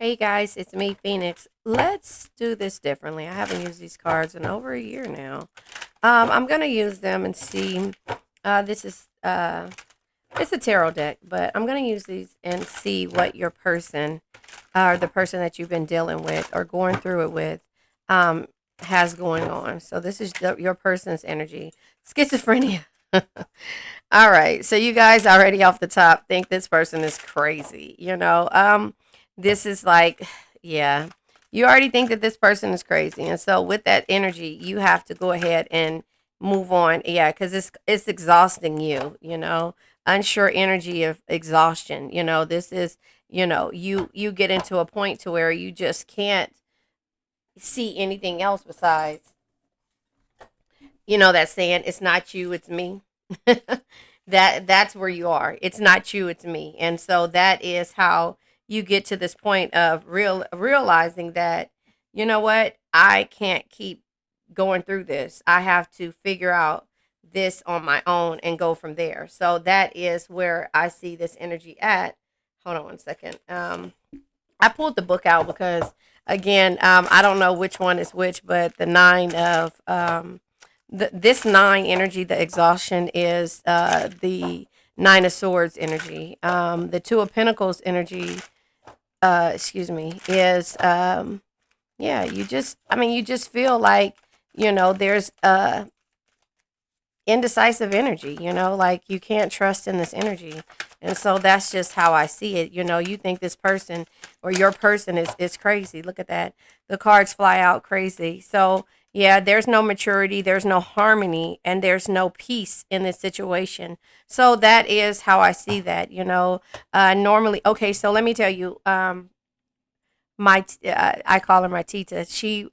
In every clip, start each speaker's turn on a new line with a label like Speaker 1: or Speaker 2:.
Speaker 1: Hey guys, it's me, Phoenix. Let's do this differently. I haven't used these cards in over a year now. I'm gonna use them and see. This is it's a tarot deck, but I'm gonna use these and see what your person, or the person that you've been dealing with or going through it with, um, has going on. So this is your person's energy, schizophrenia. All right. So you guys already off the top think this person is crazy. This is like, yeah, you already think that this person is crazy, and so with that energy, you have to go ahead and move on. Yeah, because it's exhausting you. Unsure energy of exhaustion. This is you get into a point to where you just can't see anything else besides that saying, it's not you, it's me. That's where you are. It's not you, it's me. And so that is how you get to this point of realizing that, you know what, I can't keep going through this. I have to figure out this on my own and go from there. So that is where I see this energy at. Hold on one second. I pulled the book out because, again, I don't know which one is which, but the nine of this nine energy, the exhaustion, is the nine of swords energy. The two of pentacles energy, excuse me, is yeah. You just feel like there's indecisive energy, like you can't trust in this energy. And so that's just how I see it. You think this person or your person is crazy. Look at that. The cards fly out crazy. So yeah, there's no maturity, there's no harmony, and there's no peace in this situation. So that is how I see that. Normally, okay, so let me tell you, I call her my tita. She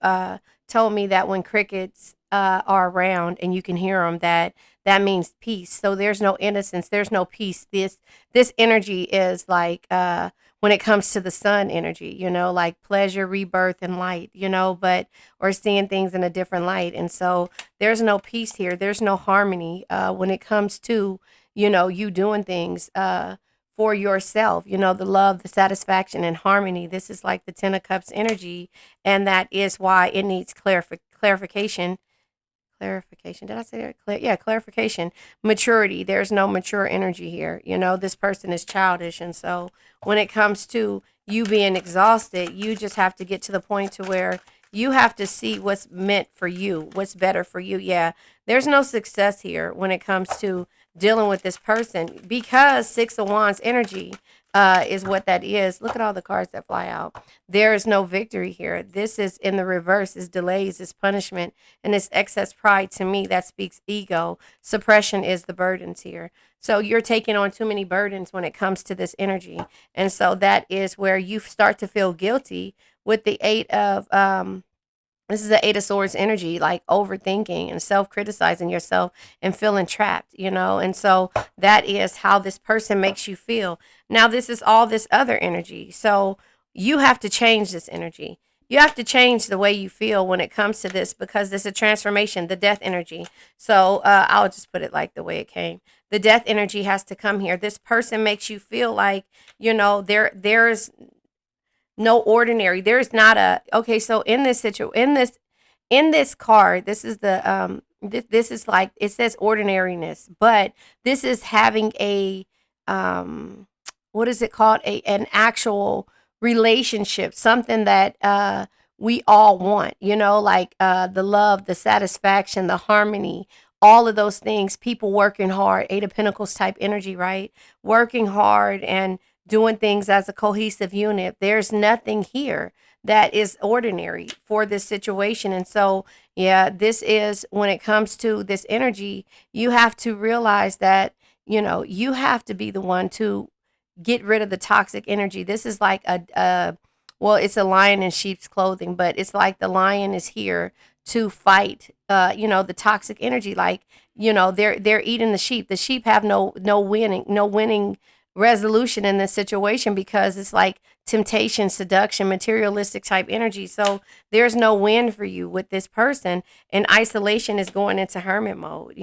Speaker 1: told me that when crickets are around and you can hear them, that means peace. So there's no innocence, there's no peace. This energy is like when it comes to the sun energy, like pleasure, rebirth, and light, but or seeing things in a different light. And so there's no peace here. There's no harmony when it comes to you doing things. For yourself, the love, the satisfaction, and harmony. This is like the Ten of Cups energy, and that is why it needs clarification. Clarification. Did I say that? Yeah, clarification. Maturity. There's no mature energy here. This person is childish, and so when it comes to you being exhausted, you just have to get to the point to where you have to see what's meant for you, what's better for you. Yeah, there's no success here when it comes to dealing with this person because Six of Wands energy is what that is. Look at all the cards that fly out. There is no victory here. This is in the reverse, is delays, is punishment, and it's excess pride. To me, that speaks ego. Suppression is the burdens here. So you're taking on too many burdens when it comes to this energy. And so that is where you start to feel guilty with the eight of this is the Eight of Swords energy, like overthinking and self-criticizing yourself and feeling trapped, And so that is how this person makes you feel. Now, this is all this other energy. So you have to change this energy. You have to change the way you feel when it comes to this because this is a transformation, the death energy. So I'll just put it like the way it came. The death energy has to come here. This person makes you feel like, there's no ordinary. There's not a okay. So in this in this card, this is the this is like it says ordinariness, but this is having a what is it called? An actual relationship, something that we all want. Like the love, the satisfaction, the harmony. All of those things, people working hard, Eight of Pentacles type energy, right? Working hard and doing things as a cohesive unit. There's nothing here that is ordinary for this situation. And so, yeah, this is when it comes to this energy, you have to realize that, you have to be the one to get rid of the toxic energy. This is like well, it's a lion in sheep's clothing, but it's like the lion is here to fight the toxic energy. Like, they're eating the sheep. The sheep have no winning resolution in this situation because it's like temptation, seduction, materialistic type energy. So there's no win for you with this person. And isolation is going into hermit mode.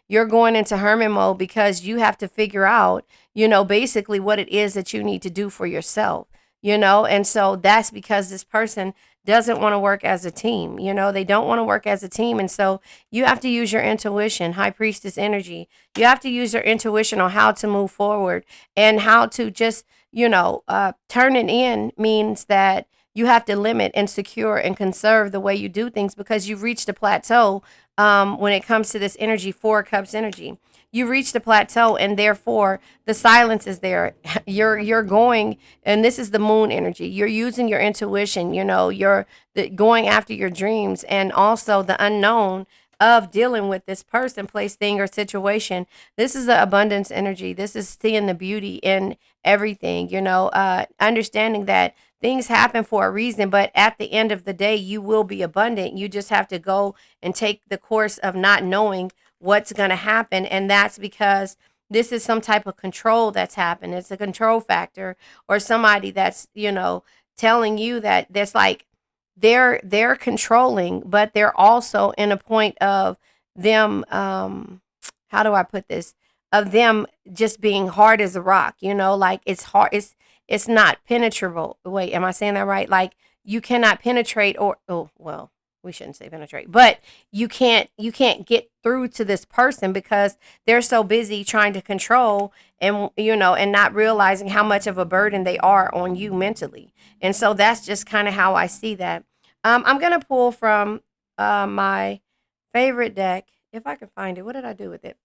Speaker 1: You're going into hermit mode because you have to figure out, basically what it is that you need to do for yourself. And so that's because this person doesn't want to work as a team. They don't want to work as a team. And so you have to use your intuition, high priestess energy. You have to use your intuition on how to move forward and how to just, turn it in means that you have to limit and secure and conserve the way you do things because you've reached a plateau when it comes to this energy, 4 cups energy. You reached a plateau, and therefore the silence is there. You're going, and this is the moon energy. You're using your intuition. You're going after your dreams, and also the unknown of dealing with this person, place, thing, or situation. This is the abundance energy. This is seeing the beauty in everything. Understanding that things happen for a reason, but at the end of the day, you will be abundant. You just have to go and take the course of not knowing what's going to happen. And that's because this is some type of control that's happened. It's a control factor, or somebody that's, telling you that there's like they're controlling, but they're also in a point of them how do I put this? Of them just being hard as a rock, like it's hard, it's not penetrable. Wait, am I saying that right? Like you cannot penetrate, or oh well, we shouldn't say penetrate, but you can't get through to this person because they're so busy trying to control, and not realizing how much of a burden they are on you mentally. And so that's just kind of how I see that. I'm gonna pull from my favorite deck if I can find it. What did I do with it?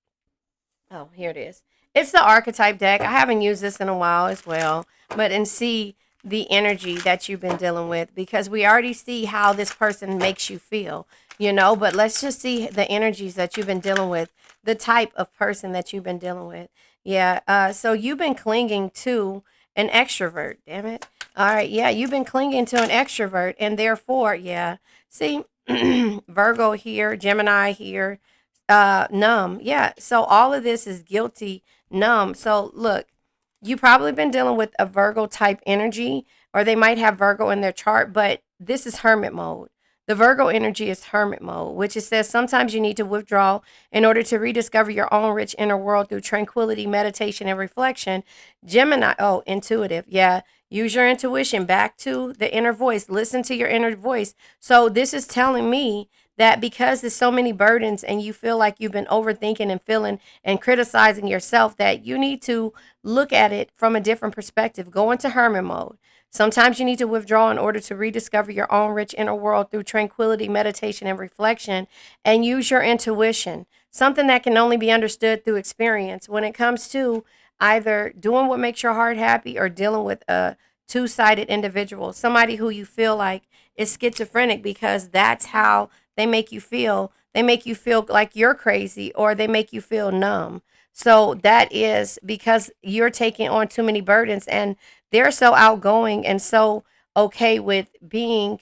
Speaker 1: Oh, here it is. It's the archetype deck. I haven't used this in a while as well, but and see the energy that you've been dealing with, because we already see how this person makes you feel, but let's just see the energies that you've been dealing with, the type of person that you've been dealing with. Yeah. So you've been clinging to an extrovert, damn it. All right. Yeah. You've been clinging to an extrovert, and therefore, yeah. See, Virgo here, Gemini here, numb. Yeah. So all of this is guilty, numb. So look, you probably been dealing with a Virgo type energy, or they might have Virgo in their chart, but this is hermit mode. The Virgo energy is hermit mode, which it says sometimes you need to withdraw in order to rediscover your own rich inner world through tranquility, meditation, and reflection. Gemini, oh, intuitive. Yeah. Use your intuition, back to the inner voice. Listen to your inner voice. So this is telling me that because there's so many burdens and you feel like you've been overthinking and feeling and criticizing yourself, that you need to look at it from a different perspective. Go into hermit mode. Sometimes you need to withdraw in order to rediscover your own rich inner world through tranquility, meditation, and reflection, and use your intuition, something that can only be understood through experience when it comes to either doing what makes your heart happy or dealing with a two-sided individual, somebody who you feel like is schizophrenic, because that's how they make you feel. They make you feel like you're crazy, or they make you feel numb. So that is because you're taking on too many burdens, and they're so outgoing and so okay with being,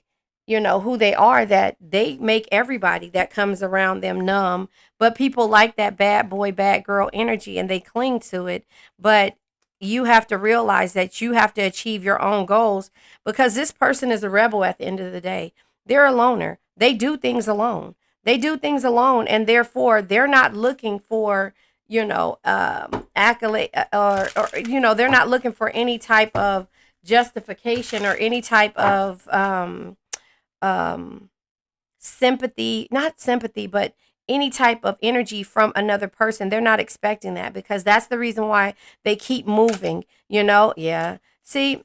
Speaker 1: who they are, that they make everybody that comes around them numb. But people like that bad boy, bad girl energy, and they cling to it. But you have to realize that you have to achieve your own goals, because this person is a rebel at the end of the day. They're a loner. They do things alone. They do things alone, and therefore they're not looking for, accolade, or they're not looking for any type of justification or any type of um, sympathy, not sympathy, but any type of energy from another person. They're not expecting that, because that's the reason why they keep moving, Yeah. See,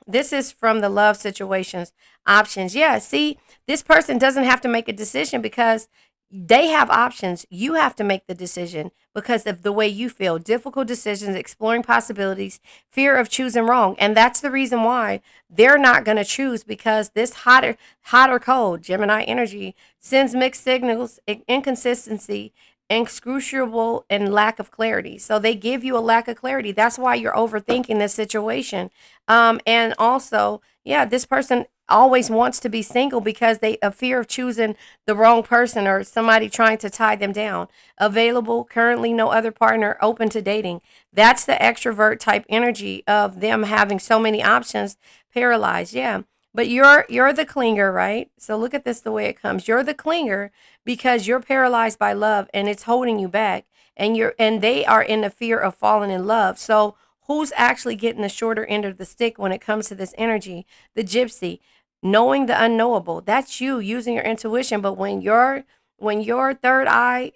Speaker 1: this is from the love situations options. Yeah, see, this person doesn't have to make a decision because they have options. You have to make the decision because of the way you feel. Difficult decisions, exploring possibilities, fear of choosing wrong. And that's the reason why they're not going to choose, because this hot or cold Gemini energy sends mixed signals, inconsistency, excruciable, and lack of clarity. So they give you a lack of clarity. That's why you're overthinking this situation. And also, yeah, this person always wants to be single because they a fear of choosing the wrong person or somebody trying to tie them down. Available, currently no other partner, open to dating. That's the extrovert type energy of them having so many options, paralyzed. Yeah. But you're the clinger, right? So look at this the way it comes. You're the clinger because you're paralyzed by love and it's holding you back. And they are in the fear of falling in love. So Who's actually getting the shorter end of the stick when it comes to this energy? The gypsy, knowing the unknowable. That's you using your intuition. But when your third eye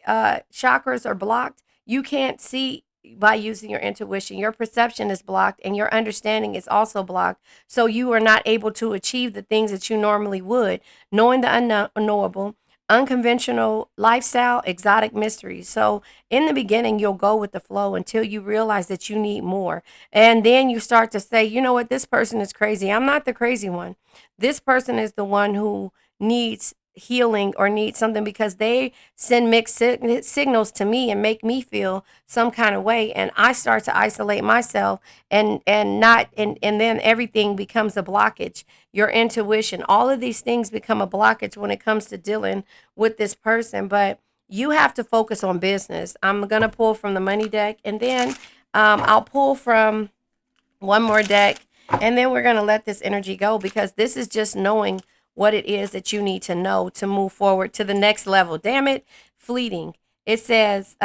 Speaker 1: chakras are blocked, you can't see by using your intuition. Your perception is blocked and your understanding is also blocked. So you are not able to achieve the things that you normally would, knowing the unknowable, unconventional lifestyle, exotic mysteries. So in the beginning, you'll go with the flow until you realize that you need more. And then you start to say, you know what, this person is crazy. I'm not the crazy one. This person is the one who needs healing or needs something because they send mixed signals to me and make me feel some kind of way, and I start to isolate myself and not and then everything becomes a blockage. Your intuition, all of these things become a blockage when it comes to dealing with this person. But you have to focus on business. I'm gonna pull from the money deck, and then I'll pull from one more deck, and then we're going to let this energy go because this is just knowing what it is that you need to know to move forward to the next level. Damn it, fleeting. It says,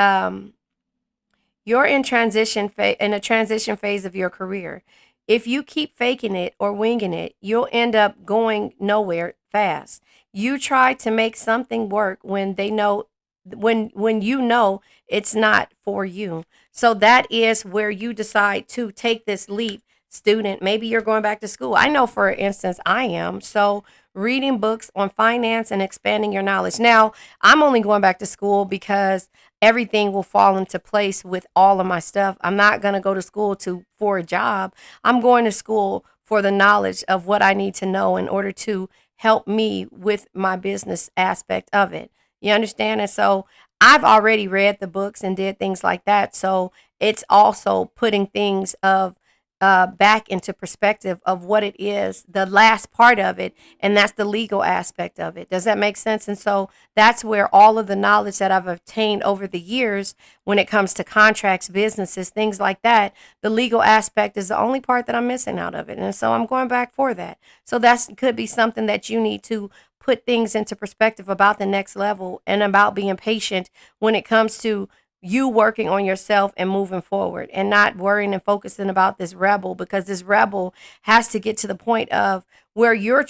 Speaker 1: you're in a transition phase of your career. If you keep faking it or winging it, you'll end up going nowhere fast. You try to make something work when they know when you know it's not for you. So that is where you decide to take this leap, student. Maybe you're going back to school. I know, for instance, I am. So reading books on finance and expanding your knowledge. Now, I'm only going back to school because everything will fall into place with all of my stuff. I'm not going to go to school to for a job. I'm going to school for the knowledge of what I need to know in order to help me with my business aspect of it. You understand? And so I've already read the books and did things like that. So it's also putting things of back into perspective of what it is, the last part of it, and that's the legal aspect of it. Does that make sense? And so that's where all of the knowledge that I've obtained over the years, when it comes to contracts, businesses, things like that, the legal aspect is the only part that I'm missing out of it. And so I'm going back for that. So that could be something that you need to put things into perspective about the next level and about being patient when it comes to you working on yourself and moving forward and not worrying and focusing about this rebel, because this rebel has to get to the point of where you're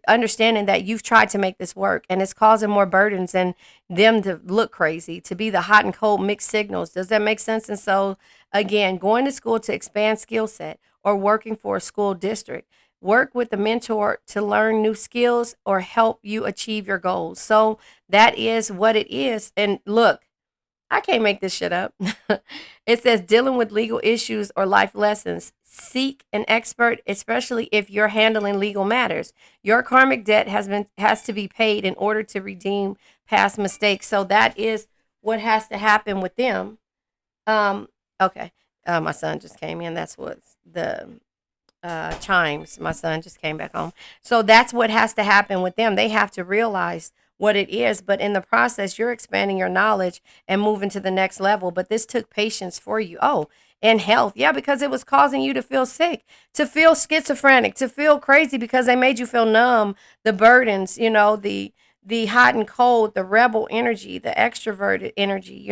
Speaker 1: understanding that you've tried to make this work and it's causing more burdens and them to look crazy, to be the hot and cold mixed signals. Does that make sense? And so again, going to school to expand skill set or working for a school district, work with a mentor to learn new skills or help you achieve your goals. So that is what it is. And look, I can't make this shit up. It says dealing with legal issues or life lessons. Seek an expert, especially if you're handling legal matters. Your karmic debt has to be paid in order to redeem past mistakes. So that is what has to happen with them. Okay. My son just came in. That's what's the chimes. My son just came back home. So that's what has to happen with them. They have to realize what it is, but in the process, you're expanding your knowledge and moving to the next level. But this took patience for you. Oh, and health. Yeah, because it was causing you to feel sick, to feel schizophrenic, to feel crazy because they made you feel numb, the burdens, the hot and cold, the rebel energy, the extroverted energy,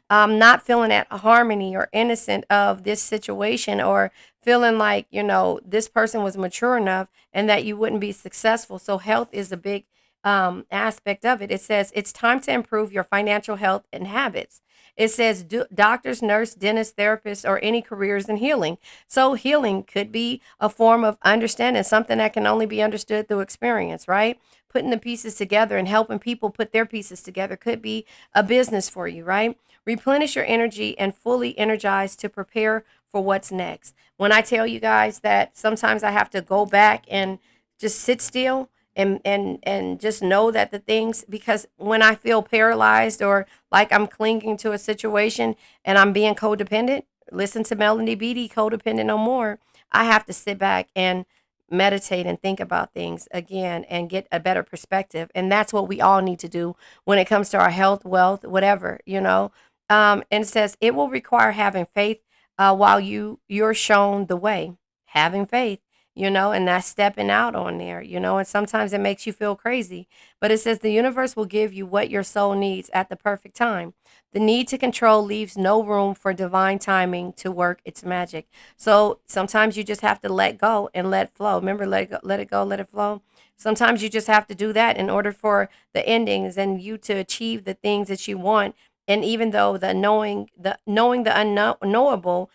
Speaker 1: not feeling at harmony or innocent of this situation, or feeling like, this person was mature enough and that you wouldn't be successful. So health is a big aspect of it. It says it's time to improve your financial health and habits. It says doctors, nurse, dentist, therapist, or any careers in healing. So healing could be a form of understanding, something that can only be understood through experience, right? Putting the pieces together and helping people put their pieces together could be a business for you, right? Replenish your energy and fully energize to prepare for what's next. When I tell you guys that sometimes I have to go back and just sit still and just know that the things, because when I feel paralyzed or like I'm clinging to a situation and I'm being codependent, listen to Melanie Beattie, Codependent No More. I have to sit back and meditate and think about things again and get a better perspective. And that's what we all need to do when it comes to our health, wealth, whatever. And it says it will require having faith while you're shown the way. Having faith. and that's stepping out on there, and sometimes it makes you feel crazy. But it says the universe will give you what your soul needs at the perfect time. The need to control leaves no room for divine timing to work its magic. So sometimes you just have to let go and let flow. Remember, let it go, let it flow. Sometimes you just have to do that in order for the endings and you to achieve the things that you want. And even though the unknowable,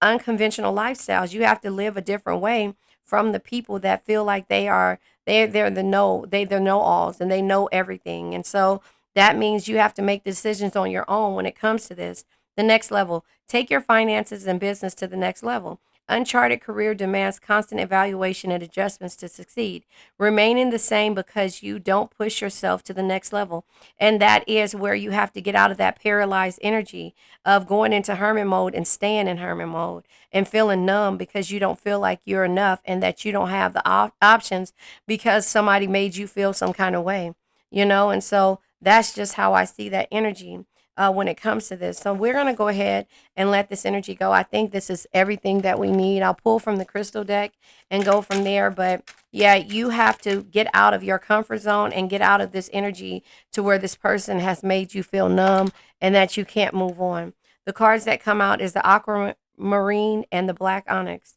Speaker 1: unconventional lifestyles, you have to live a different way from the people that feel like they're the know alls and they know everything. And so that means you have to make decisions on your own when it comes to this. The next level, take your finances and business to the next level. Uncharted career demands constant evaluation and adjustments to succeed. Remaining the same because you don't push yourself to the next level. And that is where you have to get out of that paralyzed energy of going into hermit mode and staying in hermit mode and feeling numb because you don't feel like you're enough and that you don't have the options because somebody made you feel some kind of way. And so that's just how I see that energy when it comes to this. So we're going to go ahead and let this energy go. I think this is everything that we need. I'll pull from the crystal deck and go from there. But yeah, you have to get out of your comfort zone and get out of this energy to where this person has made you feel numb and that you can't move on. The cards that come out is the aquamarine and the black onyx.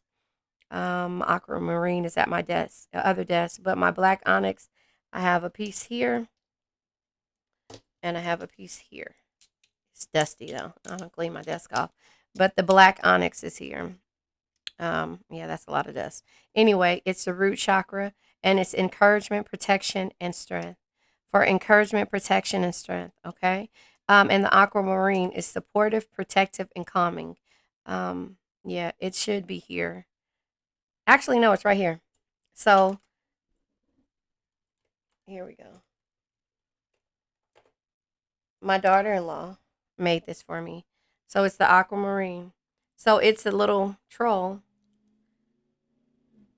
Speaker 1: Aquamarine is at my desk, the other desk, but my black onyx, I have a piece here and I have a piece here. It's dusty though. I don't clean my desk off, but the black onyx is here. Yeah, that's a lot of dust. Anyway, it's the root chakra and it's encouragement, protection, and strength. For encouragement, protection, and strength. Okay. And the aquamarine is supportive, protective, and calming. Yeah, it should be here. Actually, no, it's right here. So here we go. My daughter-in-law made this for me. So it's the aquamarine. So it's a little troll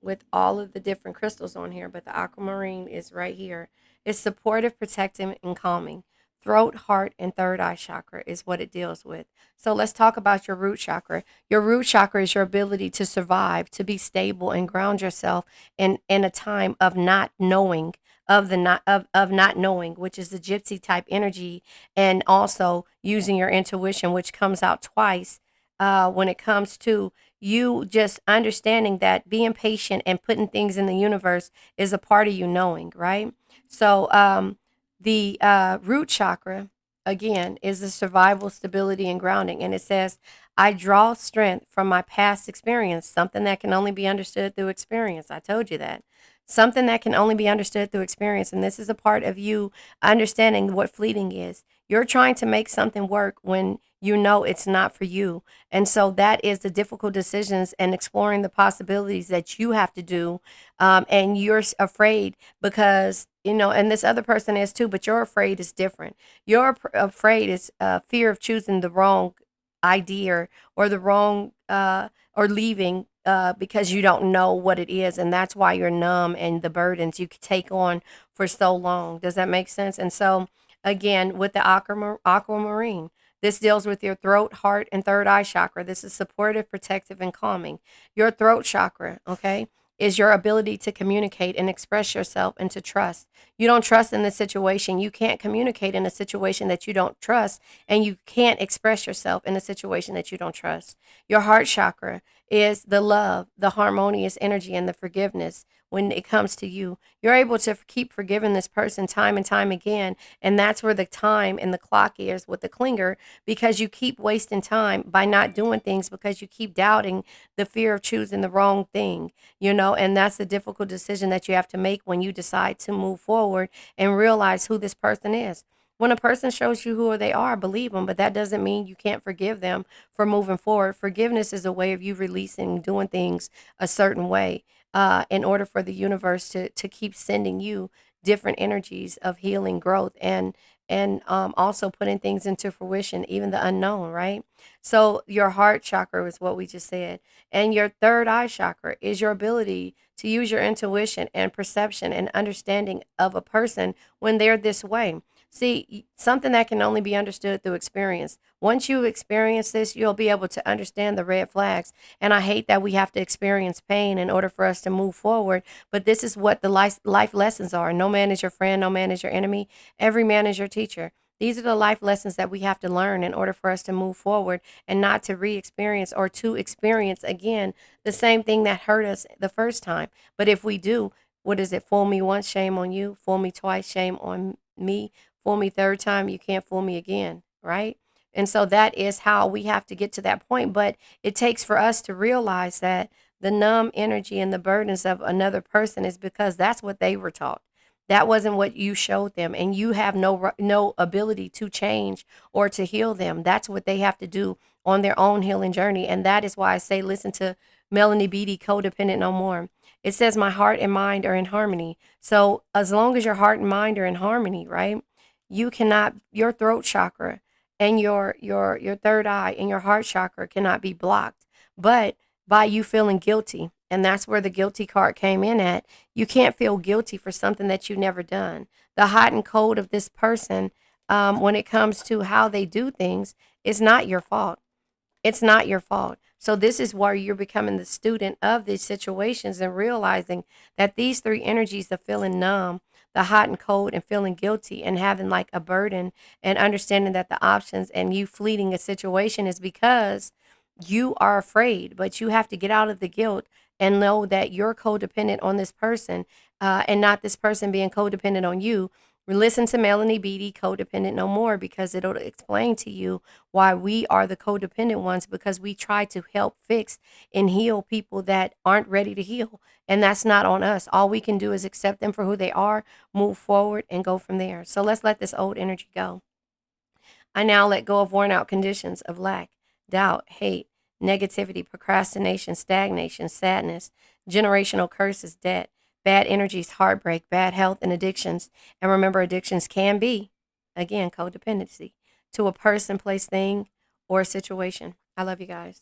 Speaker 1: with all of the different crystals on here, but the aquamarine is right here. It's supportive, protective, and calming. Throat, heart, and third eye chakra is what it deals with. So let's talk about your root chakra. Your root chakra is your ability to survive, to be stable, and ground yourself in a time of not knowing, of not knowing, which is the gypsy type energy, and also using your intuition, which comes out twice when it comes to you just understanding that being patient and putting things in the universe is a part of you knowing, right? So the root chakra, again, is the survival, stability, and grounding. And it says, I draw strength from my past experience, something that can only be understood through experience. I told you that. Something that can only be understood through experience. And this is a part of you understanding what fleeting is. You're trying to make something work when you know it's not for you. And so that is the difficult decisions and exploring the possibilities that you have to do. And you're afraid because, and this other person is too, but you're afraid is different. You're afraid is fear of choosing the wrong idea or the wrong, or leaving because you don't know what it is. And that's why you're numb and the burdens you could take on for so long. Does that make sense? And so, again, with the aquamarine, this deals with your throat, heart, and third eye chakra. This is supportive, protective, and calming. Your throat chakra, okay, is your ability to communicate and express yourself and to trust. You don't trust in this situation. You can't communicate in a situation that you don't trust, and you can't express yourself in a situation that you don't trust. Your heart chakra is the love, the harmonious energy, and the forgiveness when it comes to you. You're able to keep forgiving this person time and time again. And that's where the time and the clock is with the clinger because you keep wasting time by not doing things because you keep doubting the fear of choosing the wrong thing. And that's the difficult decision that you have to make when you decide to move forward and realize who this person is. When a person shows you who they are, believe them, but that doesn't mean you can't forgive them for moving forward. Forgiveness is a way of you releasing, doing things a certain way in order for the universe to keep sending you different energies of healing, growth, and also putting things into fruition, even the unknown, right? So your heart chakra is what we just said, and your third eye chakra is your ability to use your intuition and perception and understanding of a person when they're this way. See, something that can only be understood through experience. Once you experience this, you'll be able to understand the red flags. And I hate that we have to experience pain in order for us to move forward. But this is what the life lessons are. No man is your friend, no man is your enemy. Every man is your teacher. These are the life lessons that we have to learn in order for us to move forward and not to re experience or to experience again the same thing that hurt us the first time. But if we do, what is it? Fool me once, shame on you. Fool me twice, shame on me. Fool me third time, you can't fool me again, right? And so that is how we have to get to that point. But it takes for us to realize that the numb energy and the burdens of another person is because that's what they were taught. That wasn't what you showed them, and you have no ability to change or to heal them. That's what they have to do on their own healing journey, and that is why I say listen to Melanie Beattie, Codependent No More. It says my heart and mind are in harmony. So as long as your heart and mind are in harmony, right? You cannot your throat chakra and your third eye and your heart chakra cannot be blocked. But by you feeling guilty, and that's where the guilty card came in at, you can't feel guilty for something that you've never done. The hot and cold of this person, when it comes to how they do things, is not your fault. It's not your fault. So this is where you're becoming the student of these situations and realizing that these three energies of feeling numb, the hot and cold, and feeling guilty and having like a burden, and understanding that the options and you fleeting a situation is because you are afraid, but you have to get out of the guilt and know that you're codependent on this person, and not this person being codependent on you. Listen to Melanie Beattie, Codependent No More, because it'll explain to you why we are the codependent ones, because we try to help fix and heal people that aren't ready to heal. And that's not on us. All we can do is accept them for who they are, move forward, and go from there. So let's let this old energy go. I now let go of worn out conditions of lack, doubt, hate, negativity, procrastination, stagnation, sadness, generational curses, debt, bad energies, heartbreak, bad health, and addictions. And remember, addictions can be, again, codependency to a person, place, thing, or situation. I love you guys.